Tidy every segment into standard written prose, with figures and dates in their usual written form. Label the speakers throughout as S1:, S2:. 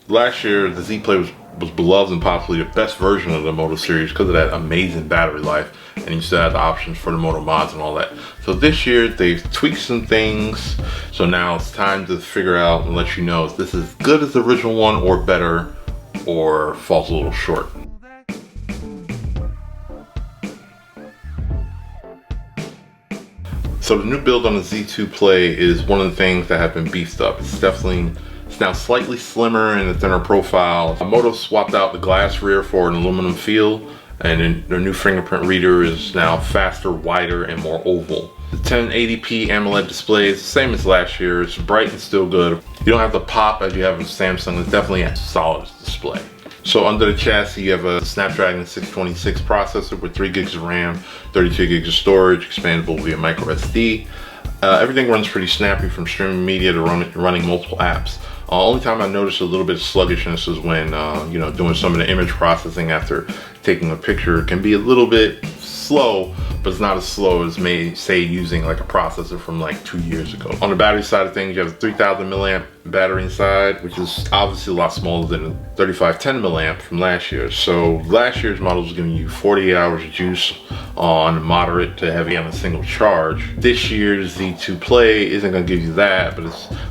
S1: Last year, the Z Play was beloved and possibly the best version of the Moto series because of that amazing battery life, and you still have the options for the Moto mods and all that. So this year they've tweaked some things, so now it's time to figure out and let you know if this is as good as the original one or better, or falls a little short. So the new build on the Z2 Play is one of the things that have been beefed up. It's now slightly slimmer and a thinner profile. Moto swapped out the glass rear for an aluminum feel, and their new fingerprint reader is now faster, wider, and more oval. The 1080p AMOLED display is the same as last year. It's bright and still good. You don't have the pop as you have with Samsung. It's definitely a solid display. So under the chassis, you have a Snapdragon 626 processor with 3 gigs of RAM, 32 gigs of storage, expandable via micro SD. Everything runs pretty snappy, from streaming media to running multiple apps. Only time I noticed a little bit of sluggishness is when doing some of the image processing after taking a picture. It can be a little bit slow, but it's not as slow as say using like a processor from like 2 years ago. On the battery side of things, you have a 3000 milliamp battery inside, which is obviously a lot smaller than the 3510 milliamp from last year. So last year's model was giving you 48 hours of juice on moderate to heavy on a single charge. This year's Z2 Play isn't going to give you that,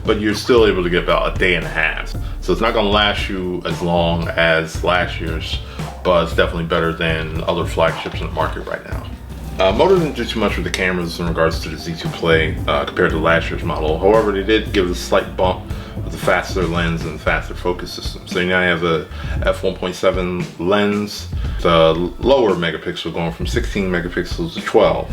S1: but you're still able to get about a day and a half. So it's not going to last you as long as last year's, but it's definitely better than other flagships in the market right now. Moto didn't do too much with the cameras in regards to the Z2 Play compared to last year's model. However, they did give it a slight bump with a faster lens and faster focus system. So now you have a f1.7 lens, the lower megapixel going from 16 megapixels to 12.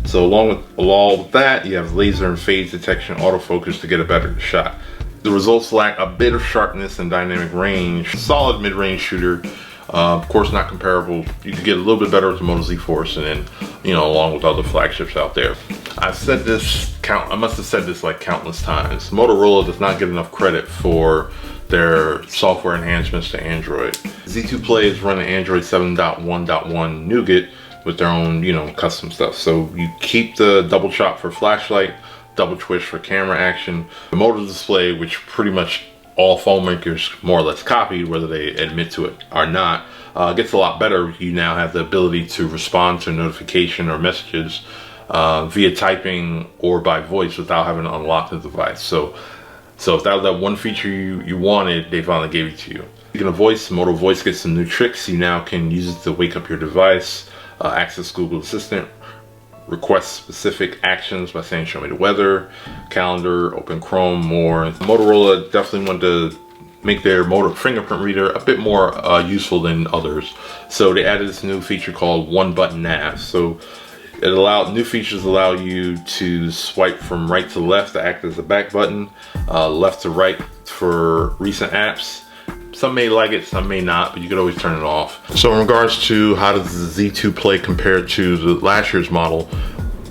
S1: So along with that, you have laser and phase detection autofocus to get a better shot. The results lack a bit of sharpness and dynamic range. Solid mid-range shooter. Of course, not comparable. You could get a little bit better with the Moto Z Force, and then, along with other flagships out there. I must have said this like countless times. Motorola does not get enough credit for their software enhancements to Android. Z2 Play is running Android 7.1.1 Nougat with their own, custom stuff. So you keep the double chop for flashlight, double twist for camera action. The Moto display, which pretty much all phone makers more or less copied, whether they admit to it or not, gets a lot better. You now have the ability to respond to notification or messages via typing or by voice without having to unlock the device. So if that was that one feature you wanted, they finally gave it to you. Speaking of voice, Moto Voice gets some new tricks. You now can use it to wake up your device, access Google Assistant, request specific actions by saying show me the weather, calendar, open Chrome, more. Motorola definitely wanted to make their Moto fingerprint reader a bit more useful than others. So they added this new feature called one button nav. So new features allow you to swipe from right to left to act as a back button, left to right for recent apps. Some may like it, some may not, but you could always turn it off. So in regards to how does the Z2 Play compare to the last year's model,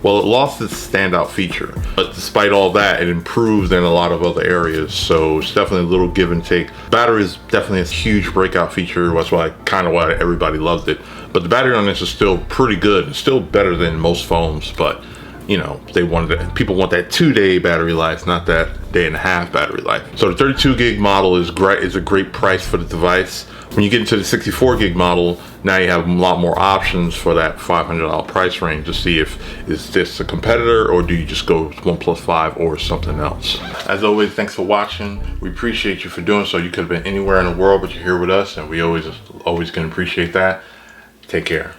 S1: well, it lost its standout feature, but despite all that, it improved in a lot of other areas. So it's definitely a little give and take. Battery is definitely a huge breakout feature. That's why everybody loved it. But the battery on this is still pretty good. It's still better than most phones, but people want that 2-day battery life, not that day-and-a-half battery life. So the 32 gig model is a great price for the device. When you get into the 64 gig model, now you have a lot more options for that $500 price range to see is this a competitor, or do you just go with OnePlus 5 or something else. As always, thanks for watching. We appreciate you for doing so. You could have been anywhere in the world, but you're here with us, and we always can appreciate that. Take care.